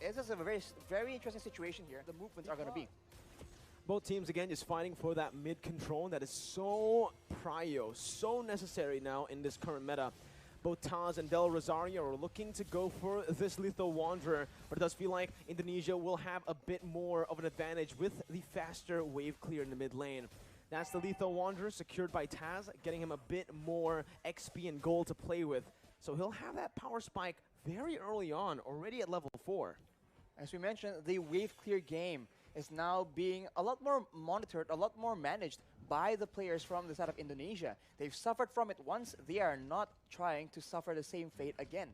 This is a very interesting situation here. The movements are going to be. Both teams, again, just fighting for that mid control that is so prio, so necessary now in this current meta. Both Taz and Del Rosario are looking to go for this Lethal Wanderer, but it does feel like Indonesia will have a bit more of an advantage with the faster wave clear in the mid lane. That's the Lethal Wanderer secured by Taz, getting him a bit more XP and gold to play with. So he'll have that power spike very early on, already at level 4. As we mentioned, the wave clear game is now being a lot more monitored, a lot more managed by the players from the side of Indonesia. They've suffered from it once, they are not trying to suffer the same fate again.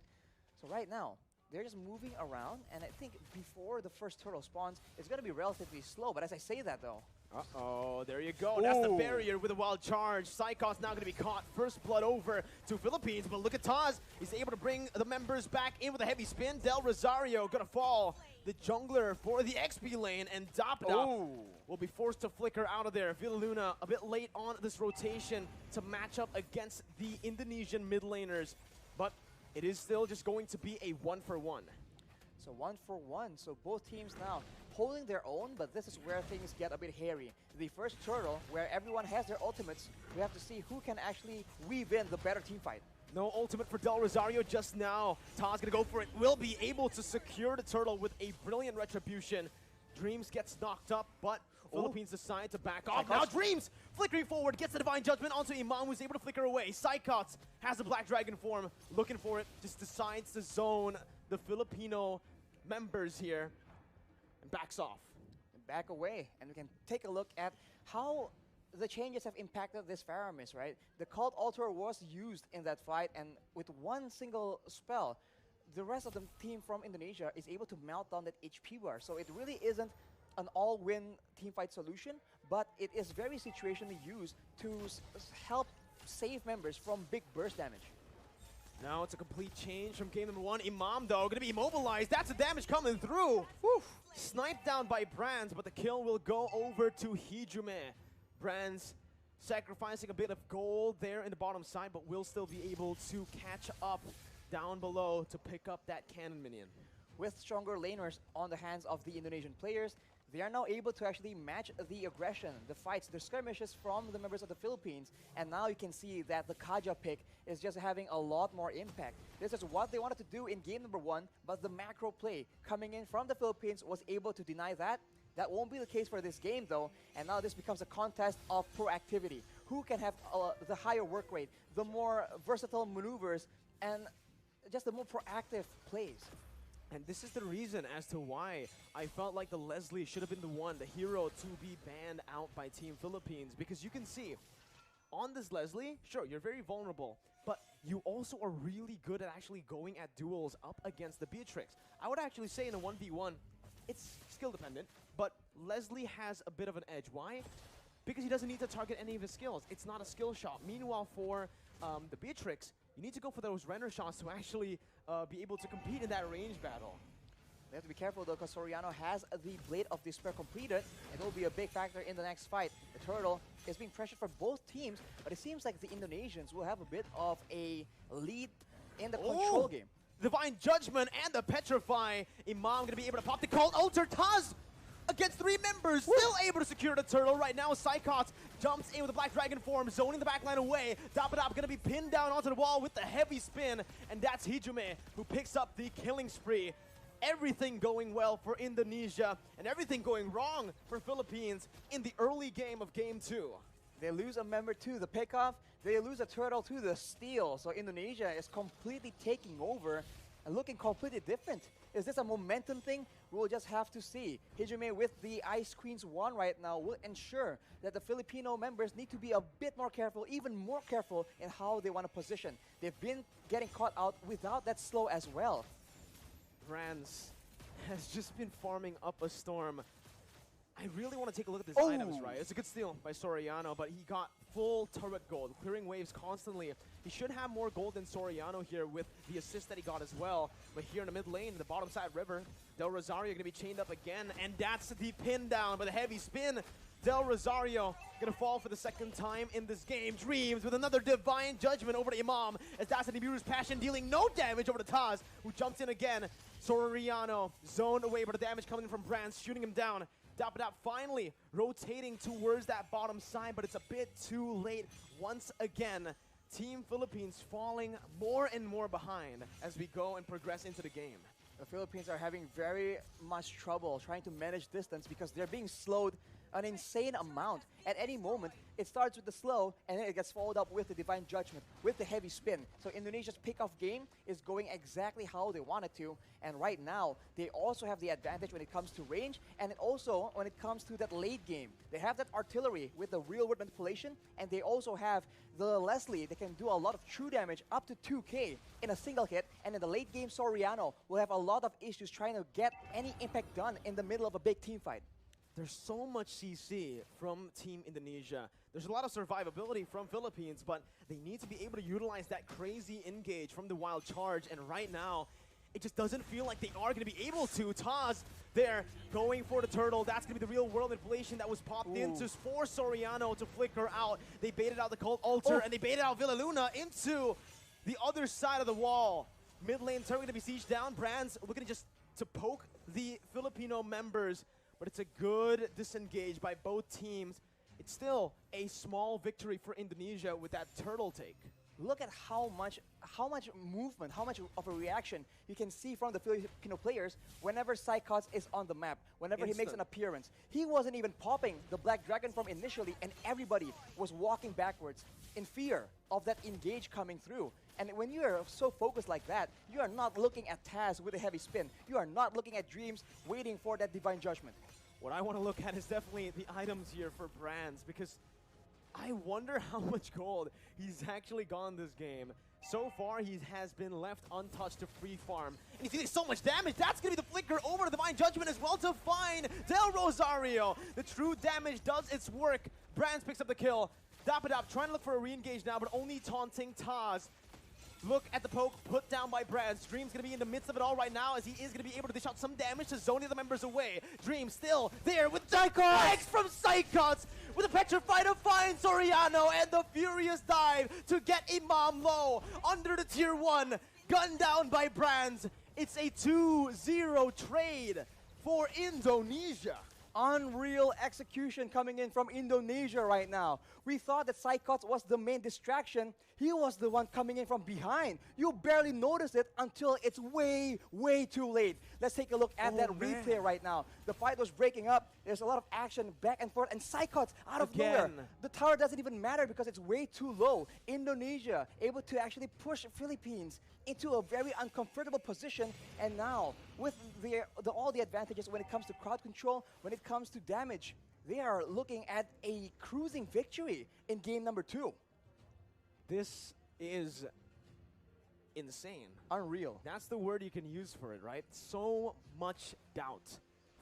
So right now, they're just moving around, and I think before the first turtle spawns, it's going to be relatively slow. But as I say that though, uh-oh, there you go. Ooh. That's the barrier with a wild charge. Psychot's now going to be caught. First blood over to Philippines, but look at Taz. He's able to bring the members back in with a heavy spin. Del Rosario going to fall. The jungler for the XP lane, and Dapda will be forced to flicker out of there. Villa Luna a bit late on this rotation to match up against the Indonesian mid laners, but it is still just going to be a 1-for-1. So 1-for-1, so both teams now holding their own, but this is where things get a bit hairy. The first turtle, where everyone has their ultimates, we have to see who can actually weave in the better team fight. No ultimate for Del Rosario just now. Taz gonna go for it. Will be able to secure the turtle with a brilliant retribution. Dreams gets knocked up, but Philippines decide to back off. Now Dreams flickering forward, gets the Divine Judgment onto Imam, who's able to flicker away. Psychots has the Black Dragon form, looking for it, just decides to zone the Filipino members here and backs off. Back away, and we can take a look at how the changes have impacted this Faramis, right? The Cult Altar was used in that fight, and with one single spell, the rest of the team from Indonesia is able to melt down that HP bar. So it really isn't an all-win teamfight solution, but it is very situationally used to help save members from big burst damage. Now it's a complete change from game number 1. Imam, though, going to be immobilized. That's the damage coming through. Whew. Sniped down by Brands, but the kill will go over to Hijume. Brands sacrificing a bit of gold there in the bottom side, but will still be able to catch up down below to pick up that cannon minion. With stronger laners on the hands of the Indonesian players, they are now able to actually match the aggression, the fights, the skirmishes from the members of the Philippines, and now you can see that the Kaja pick is just having a lot more impact. This is what they wanted to do in game number 1, but the macro play coming in from the Philippines was able to deny that. That won't be the case for this game though, and now this becomes a contest of proactivity. Who can have the higher work rate, the more versatile maneuvers, and just the more proactive plays. And this is the reason as to why I felt like the Leslie should have been the one, the hero, to be banned out by Team Philippines. Because you can see, on this Leslie, sure, you're very vulnerable, but you also are really good at actually going at duels up against the Beatrix. I would actually say in a 1v1, it's skill dependent, but Leslie has a bit of an edge. Why? Because he doesn't need to target any of his skills. It's not a skill shot. Meanwhile, for the Beatrix, you need to go for those render shots to actually be able to compete in that range battle. They have to be careful though, because Soriano has the Blade of Despair completed, and it will be a big factor in the next fight. The turtle is being pressured for both teams, but it seems like the Indonesians will have a bit of a lead in the control game. Divine Judgment and the Petrify. Imam going to be able to pop the Cult Altar. Taz against 3 members, still able to secure the turtle. Right now, Psychot jumps in with the Black Dragon form, zoning the backline away. Dapda going to be pinned down onto the wall with the heavy spin, and that's Hijume who picks up the killing spree. Everything going well for Indonesia, and everything going wrong for Philippines in the early game of Game 2. They lose a member to the pickoff, they lose a turtle to the steal, so Indonesia is completely taking over and looking completely different. Is this a momentum thing? We'll just have to see. Hijume with the Ice Queen's wand right now will ensure that the Filipino members need to be a bit more careful, even more careful in how they want to position. They've been getting caught out without that slow as well. Brands has just been farming up a storm. I really want to take a look at these items, right? It's a good steal by Soriano, but he got full turret gold, clearing waves constantly. He should have more gold than Soriano here with the assist that he got as well. But here in the mid lane, the bottom side river, Del Rosario going to be chained up again, and that's the pin down by the heavy spin. Del Rosario gonna fall for the second time in this game. Dreams with another divine judgment over to Imam as that's an Ibiru's passion dealing no damage over to Taz, who jumps in again. Soriano zoned away, but the damage coming in from Brands, shooting him down. Dapadap finally rotating towards that bottom side, but it's a bit too late once again. Team Philippines falling more and more behind as we go and progress into the game. The Philippines are having very much trouble trying to manage distance because they're being slowed an insane amount. At any moment, it starts with the slow and then it gets followed up with the divine judgment, with the heavy spin. So Indonesia's pick-off game is going exactly how they want it to. And right now, they also have the advantage when it comes to range and also when it comes to that late game. They have that artillery with the real-world manipulation, and they also have the Leslie that can do a lot of true damage up to 2k in a single hit. And in the late game, Soriano will have a lot of issues trying to get any impact done in the middle of a big team fight. There's so much CC from Team Indonesia. There's a lot of survivability from Philippines, but they need to be able to utilize that crazy engage from the wild charge, and right now, it just doesn't feel like they are going to be able to. Taz there going for the turtle. That's going to be the real world manipulation that was popped into for Soriano to flicker out. They baited out the Cult Altar, and they baited out Villaluna into the other side of the wall. Mid lane turret going to be sieged down. Brands looking just to poke the Filipino members, but it's a good disengage by both teams. It's still a small victory for Indonesia with that turtle take. Look at how much movement, how much of a reaction you can see from the Filipino players whenever Psychots is on the map, whenever he makes an appearance. He wasn't even popping the Black Dragon from initially, and everybody was walking backwards in fear of that engage coming through. And when you are so focused like that, you are not looking at Taz with a heavy spin. You are not looking at Dreams waiting for that divine judgment. What I want to look at is definitely the items here for Brands, because I wonder how much gold he's actually gone this game. So far, he has been left untouched to free farm. And he's getting so much damage. That's going to be the flicker over to Divine Judgment as well to find Del Rosario. The true damage does its work. Brands picks up the kill. Dapadap trying to look for a re-engage now, but only taunting Taz. Look at the poke put down by Brands. Dream's going to be in the midst of it all right now, as he is going to be able to dish out some damage to zone the other members away. Dream still there with Psychots from Psychots with a petrified to find Soriano, and the furious dive to get Imam low under the tier 1. Gunned down by Brands. It's a 2-0 trade for Indonesia. Unreal execution coming in from Indonesia right now. We thought that Psychots was the main distraction. He was the one coming in from behind. You barely notice it until it's way, way too late. Let's take a look at that replay right now. The fight was breaking up. There's a lot of action back and forth, and Psychots out of nowhere. The tower doesn't even matter because it's way too low. Indonesia able to actually push Philippines into a very uncomfortable position, and now with all the advantages when it comes to crowd control, when it comes to damage, they are looking at a cruising victory in game number 2. This is insane. Unreal. That's the word you can use for it, right? So much doubt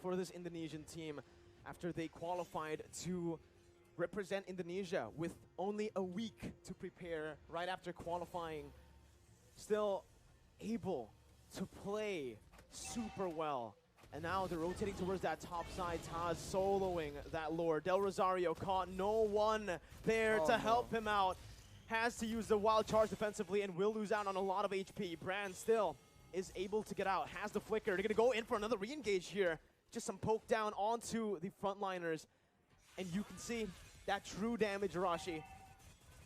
for this Indonesian team after they qualified to represent Indonesia with only a week to prepare right after qualifying. Still able to play super well. And now they're rotating towards that top side. Taz soloing that lore. Del Rosario caught, no one there to help him out. Has to use the wild charge defensively and will lose out on a lot of HP. Brand still is able to get out, has the flicker. They're gonna go in for another re-engage here. Just some poke down onto the frontliners. And you can see that true damage, Arashi.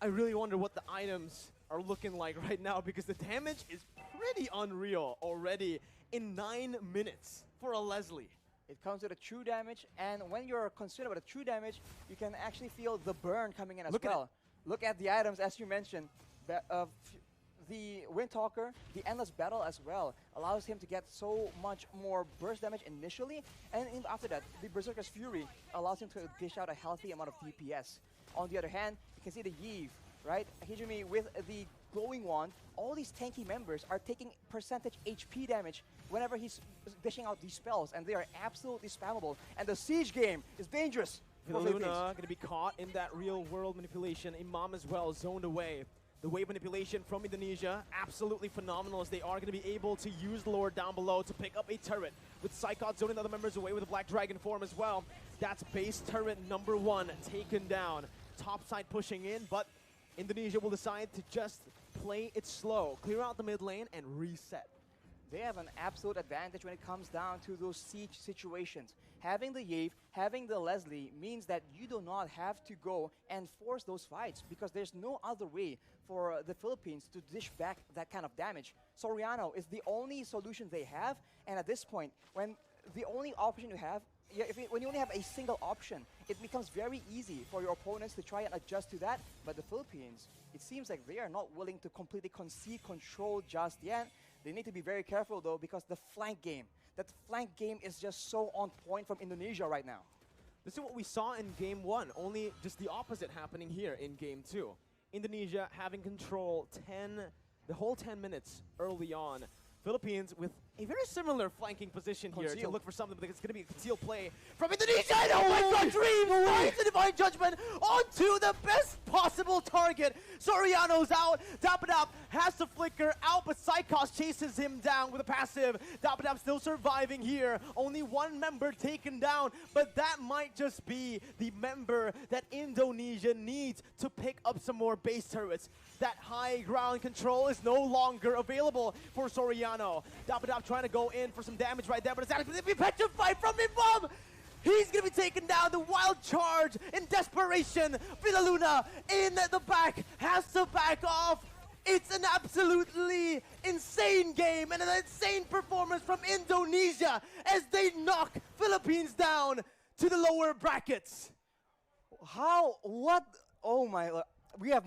I really wonder what the items are looking like right now, because the damage is pretty unreal already in 9 minutes for a Leslie. It comes with a true damage, and when you're concerned about the true damage, you can actually feel the burn coming in as well. Look at the items, as you mentioned. The Windtalker, the Endless Battle as well, allows him to get so much more burst damage initially, and after that, the Berserker's Fury allows him to dish out a healthy amount of DPS. On the other hand, you can see the Yves, right? Hijumi with the Glowing Wand. All these tanky members are taking percentage HP damage whenever he's dishing out these spells, and they are absolutely spammable. And the siege game is dangerous. Villaluna going to be caught in that real world manipulation. Imam as well, zoned away. The wave manipulation from Indonesia, absolutely phenomenal, as they are going to be able to use the lore down below to pick up a turret. With Psychot zoning the other members away with the Black Dragon form as well. That's base turret number 1 taken down. Top side pushing in, but Indonesia will decide to just play it slow, clear out the mid lane, and reset. They have an absolute advantage when it comes down to those siege situations. Having the Yave, having the Leslie means that you do not have to go and force those fights, because there's no other way for the Philippines to dish back that kind of damage. Soriano is the only solution they have, and at this point, when the only option you have, when you only have a single option, it becomes very easy for your opponents to try and adjust to that. But the Philippines, it seems like they are not willing to completely concede control just yet. They need to be very careful though, because the flank game, that flank game is just so on point from Indonesia right now. This is what we saw in Game 1, only just the opposite happening here in Game 2. Indonesia having control the whole 10 minutes early on. Philippines with a very similar flanking position here to look for something, but it's going to be a concealed play from Indonesia. And oh my god, Dream finds the Divine Judgment onto the best possible target. Soriano's out. Dapadab has to flicker out, but Psychos chases him down with a passive. Dapadab still surviving here. Only one member taken down, but that might just be the member that Indonesia needs to pick up some more base turrets. That high ground control is no longer available for Soriano. Dapadab trying to go in for some damage right there, but it's actually going to be petrified from Imam. He's going to be taken down. The wild charge in desperation. Villaluna in the back has to back off. It's an absolutely insane game and an insane performance from Indonesia as they knock Philippines down to the lower brackets. How? What? Oh my, we have